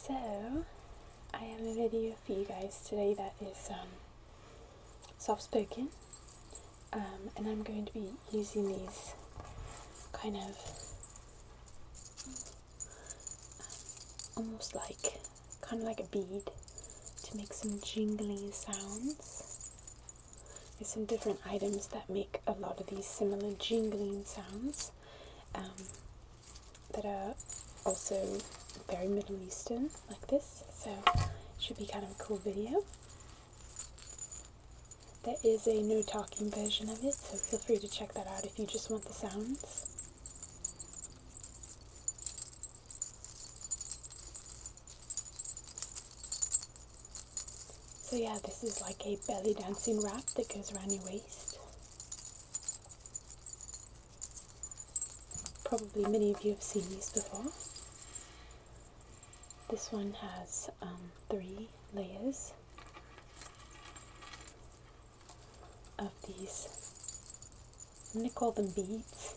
So, I have a video for you guys today that is soft-spoken, and I'm going to be using these kind of almost like a bead to make some jingly sounds. There's some different items that make a lot of these similar jingling sounds that are also very Middle Eastern, like this, so it should be kind of a cool video. There is a no talking version of it, so feel free to check that out if you just want the sounds. So yeah, this is like a belly dancing wrap that goes around your waist. Probably many of you have seen these before. This one has 3 layers of these, I'm going to call them beads.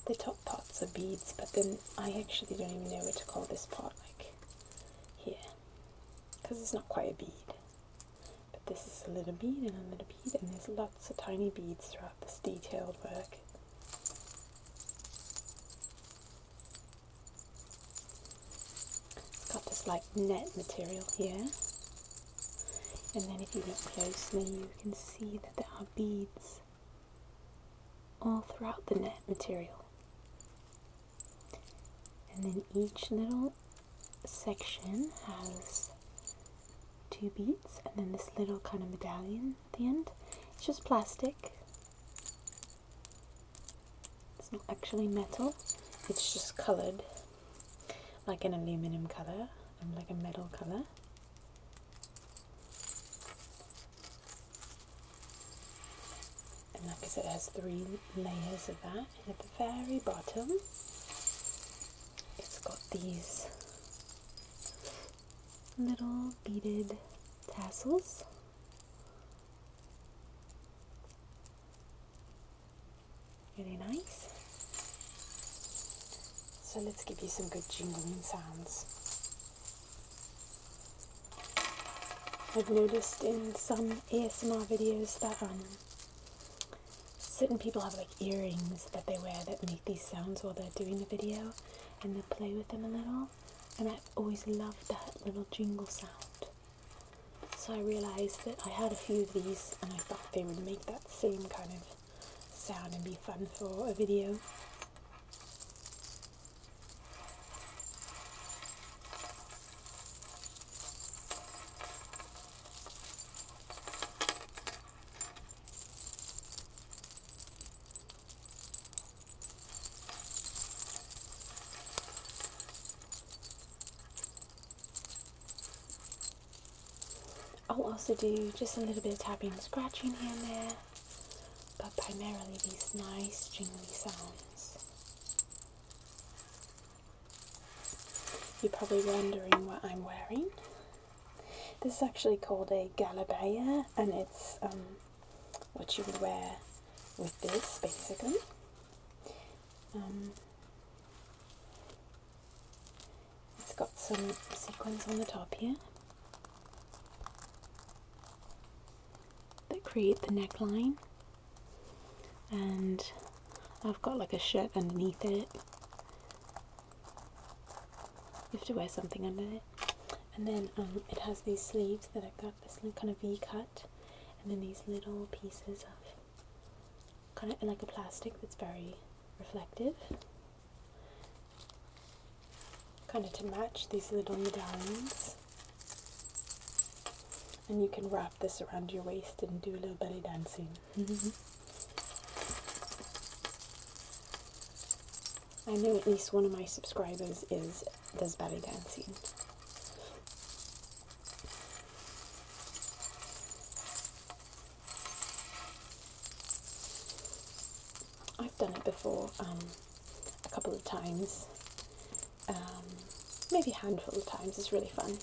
The top parts are beads, but then I actually don't even know what to call this part, like here, because it's not quite a bead. But this is a little bead and a little bead, and there's lots of tiny beads throughout this detailed work. Got this like net material here, and then if you look closely you can see that there are beads all throughout the net material, and then each little section has 2 beads, and then this little kind of medallion at the end. It's just plastic, it's not actually metal, it's just coloured like an aluminum colour and like a metal colour. And like I said, it has 3 layers of that, and at the very bottom it's got these little beaded tassels. Really nice. So let's give you some good jingling sounds. I've noticed in some ASMR videos that certain people have like earrings that they wear that make these sounds while they're doing the video, and they play with them a little, and I've always loved that little jingle sound. So I realised that I had a few of these and I thought they would make that same kind of sound and be fun for a video. I'll also do just a little bit of tapping and scratching here and there, but primarily these nice jingly sounds. You're probably wondering what I'm wearing. This is actually called a galabaya, and it's what you would wear with this, basically. It's got some sequins on the top here that create the neckline, and I've got like a shirt underneath it. You have to wear something under it. And then it has these sleeves that I've got this kind of V cut, and then these little pieces of kind of like a plastic that's very reflective, kind of to match these little medallions. And you can wrap this around your waist and do a little belly dancing. I know at least one of my subscribers does belly dancing. I've done it before a couple of times, maybe a handful of times. It's really fun.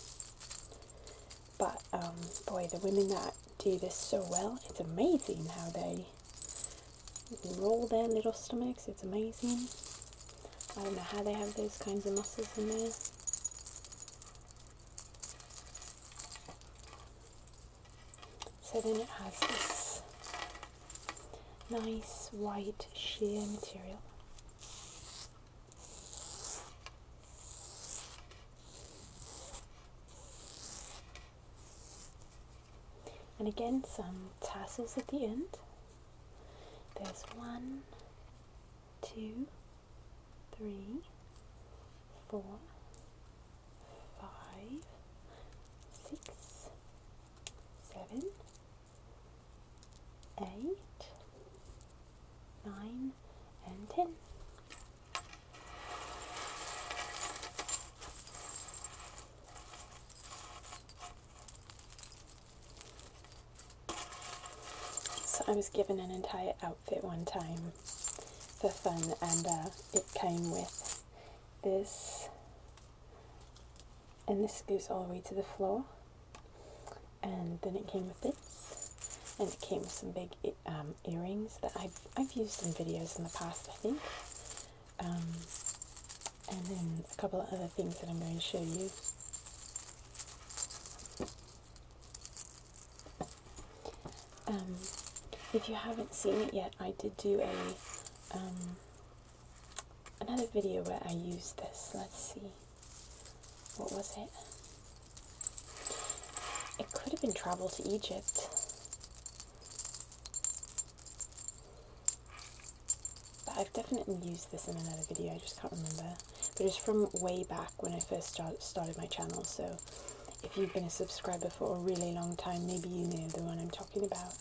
But boy, the women that do this so well, it's amazing how they roll their little stomachs. It's amazing. I don't know how they have those kinds of muscles in there. So then it has this nice white sheer material. And again, some tassels at the end. There's 1, 2, 3, 4, 5, 6, 7, 8, 9, and 10. So I was given an entire outfit one time for fun, and it came with this, and this goes all the way to the floor, and then it came with this, and it came with some big earrings that I've used in videos in the past, I think, and then a couple of other things that I'm going to show you. If you haven't seen it yet, I did do another video where I used this. Let's see, what was it? It could have been Travel to Egypt. But I've definitely used this in another video, I just can't remember. But it's from way back when I first started my channel, so if you've been a subscriber for a really long time, maybe you know the one I'm talking about.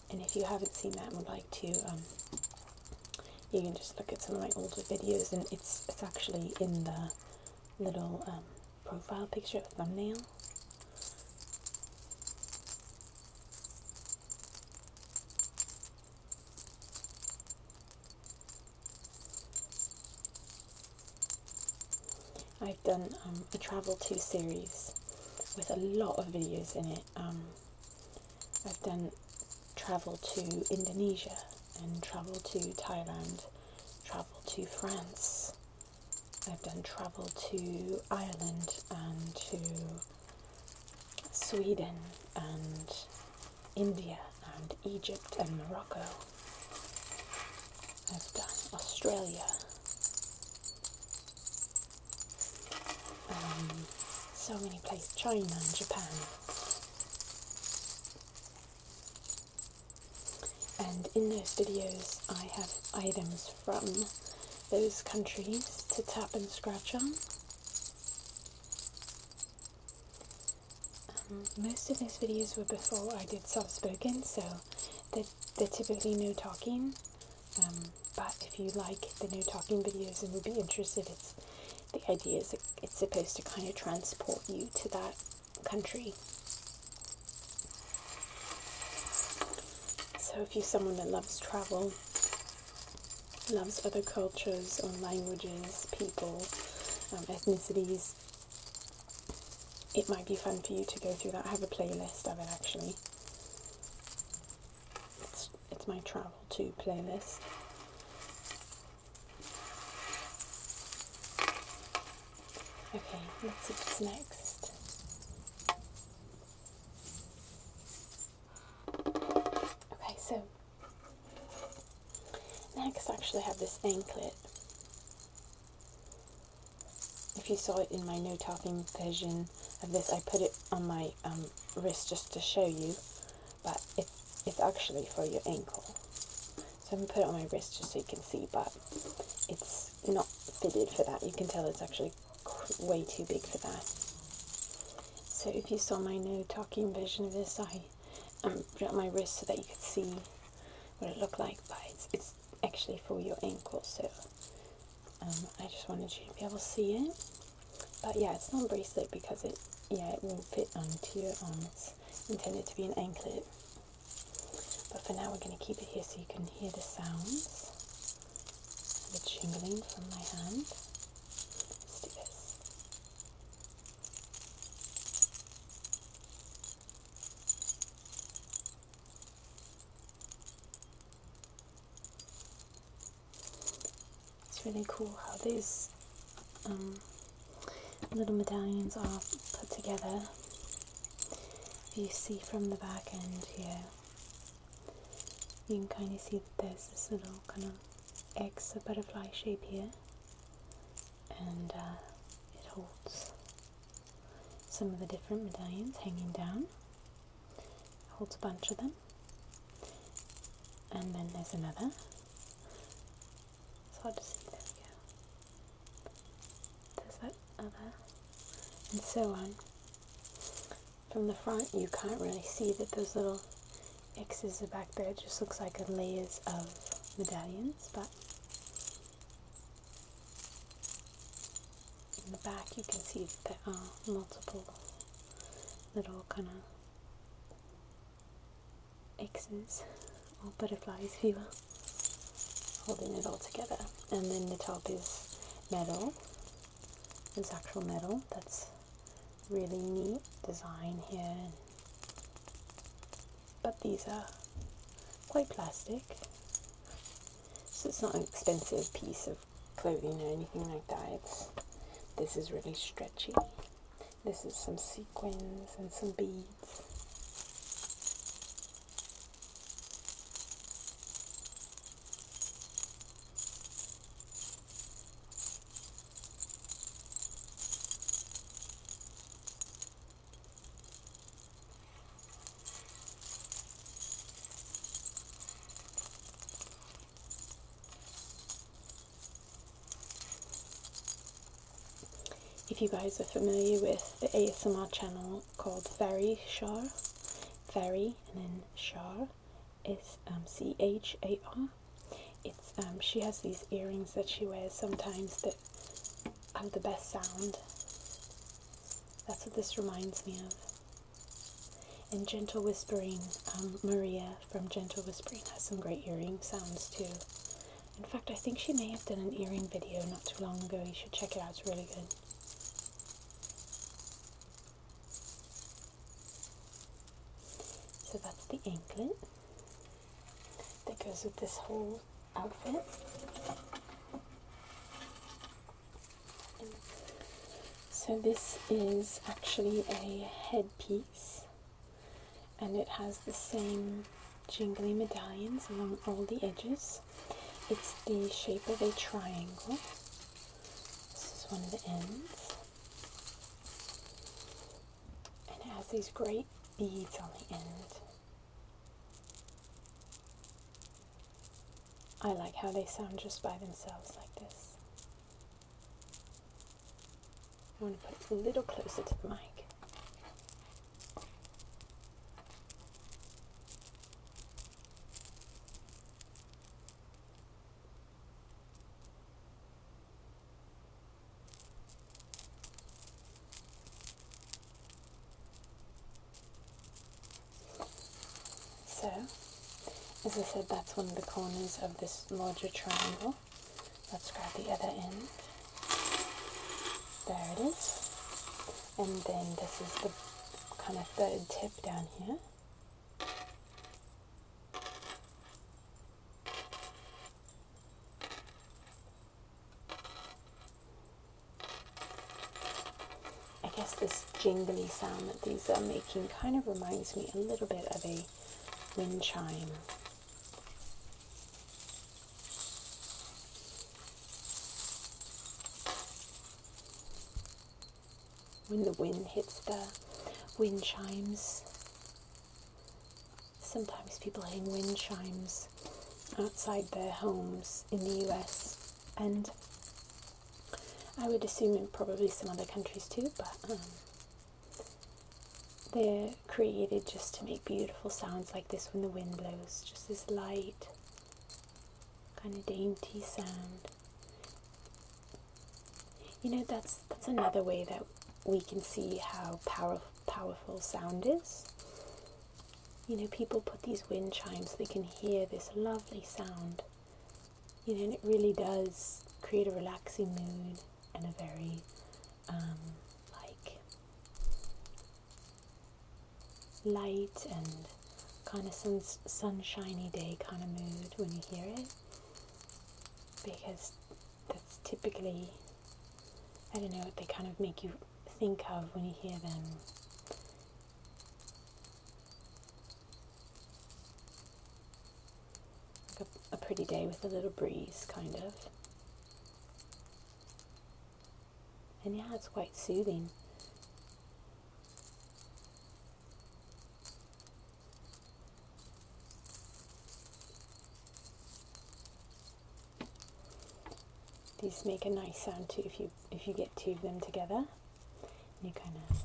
And if you haven't seen that and would like to, you can just look at some of my older videos, and it's actually in the little profile picture, thumbnail. I've done a travel to series with a lot of videos in it. I've done travel to Indonesia, and travel to Thailand, travel to France. I've done travel to Ireland and to Sweden and India and Egypt and Morocco. I've done Australia. So many places, China and Japan. And in those videos I have items from those countries to tap and scratch on. Most of those videos were before I did soft-spoken, so they're typically no talking. But if you like the no talking videos and would be interested, the idea is that it's supposed to kind of transport you to that country. So if you're someone that loves travel, loves other cultures or languages, people, ethnicities, it might be fun for you to go through that. I have a playlist of it actually. It's my travel to playlist. Okay, let's see what's next. Okay, so next I actually have this anklet. If you saw it in my no talking version of this, I put it on my wrist just to show you, but it's actually for your ankle. So I'm going to put it on my wrist just so you can see, but it's not fitted for that. You can tell it's actually way too big for that. So if you saw my no talking version of this, I put it on my wrist so that you could see what it looked like, but it's actually for your ankle, so I just wanted you to be able to see it. But yeah, it's not a bracelet because it won't fit onto your arm. It's intended to be an anklet. But for now we're going to keep it here so you can hear the sounds of the jingling from my hand. Let's do this. It's really cool how these little medallions are put together. If if you see from the back end here, you can kind of see that there's this little kind of X, a butterfly shape here, and it holds some of the different medallions hanging down. It holds a bunch of them, and then there's another. It's hard to see, there we go. There's that other, and so on. From the front you can't really see that those little X's are back there. It just looks like layers of medallions, but in the back you can see that there are multiple little kind of X's, or butterflies if you will, holding it all together. And then the top is metal. There's actual metal. That's really neat design here, but these are quite plastic, so it's not an expensive piece of clothing or anything like that. This is really stretchy. This is some sequins and some beads. If you guys are familiar with the ASMR channel called Fairy Char, Fairy and then Char is C-H-A-R. It's she has these earrings that she wears sometimes that have the best sound. That's what this reminds me of. And Gentle Whispering, Maria from Gentle Whispering has some great earring sounds too. In fact, I think she may have done an earring video not too long ago. You should check it out, it's really good. So that's the anklet that goes with this whole outfit. So this is actually a headpiece, and it has the same jingly medallions along all the edges. It's the shape of a triangle. This is one of the ends, and it has these great beads on the end. I like how they sound just by themselves like this. I want to put it a little closer to the mic. So, as I said, that's one of the corners of this larger triangle. Let's grab the other end. There it is. And then this is the kind of third tip down here. I guess this jingly sound that these are making kind of reminds me a little bit of a wind chime. When the wind hits the wind chimes, sometimes people hang wind chimes outside their homes in the US, and I would assume in probably some other countries too, but they're created just to make beautiful sounds like this when the wind blows. Just this light, kind of dainty sound. You know, that's another way that we can see how powerful sound is. You know, people put these wind chimes so they can hear this lovely sound. You know, and it really does create a relaxing mood and a very light and kind of sunshiny day kind of mood when you hear it, because that's typically, I don't know, what they kind of make you think of when you hear them. pretty day with a little breeze, kind of. And yeah, it's quite soothing. These make a nice sound too if you get two of them together. You kind of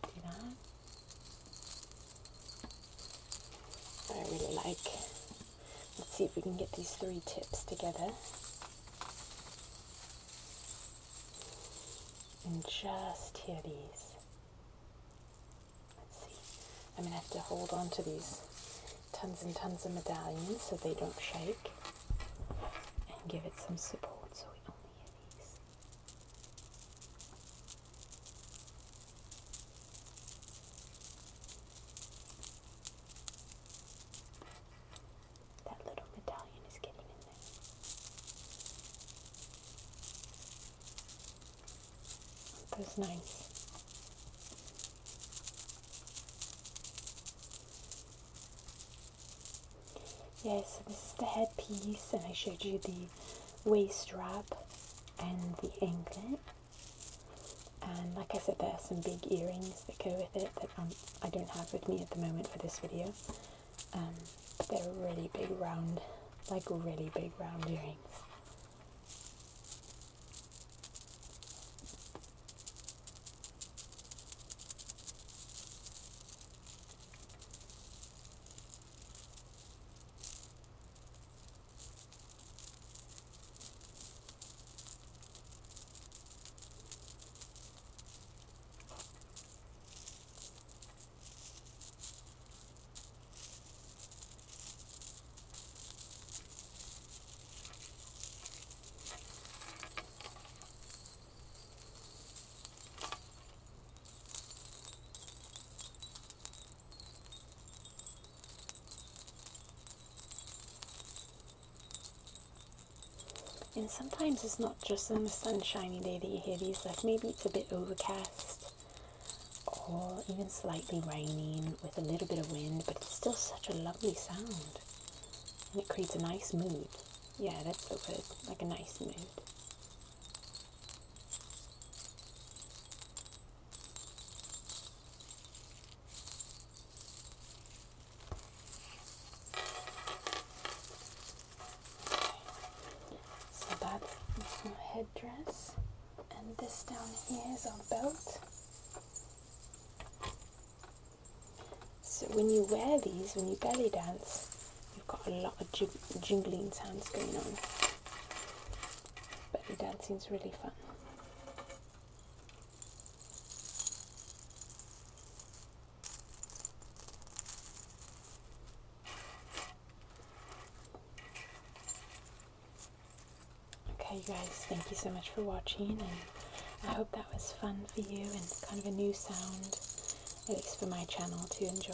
do that. I really like. Let's see if we can get these 3 tips together. And just hear these. Let's see. I'm going to have to hold on to these tons and tons of medallions so they don't shake. And give it some support so we only hear these. That little medallion is getting in there. That's nice. Yeah, so this is the headpiece, and I showed you the waist wrap and the anklet. And like I said, there are some big earrings that go with it that I don't have with me at the moment for this video. But they're really big round, like really big round earrings. And sometimes it's not just on a sunshiny day that you hear these, like maybe it's a bit overcast or even slightly raining with a little bit of wind, but it's still such a lovely sound. And it creates a nice mood. Yeah, that's the word, like a nice mood. So that's my headdress, and this down here is our belt. So when you wear these, when you belly dance, you've got a lot of jingling sounds going on. Belly dancing is really fun. Okay, you guys, thank you so much for watching, and I hope that was fun for you and kind of a new sound, at least for my channel, to enjoy.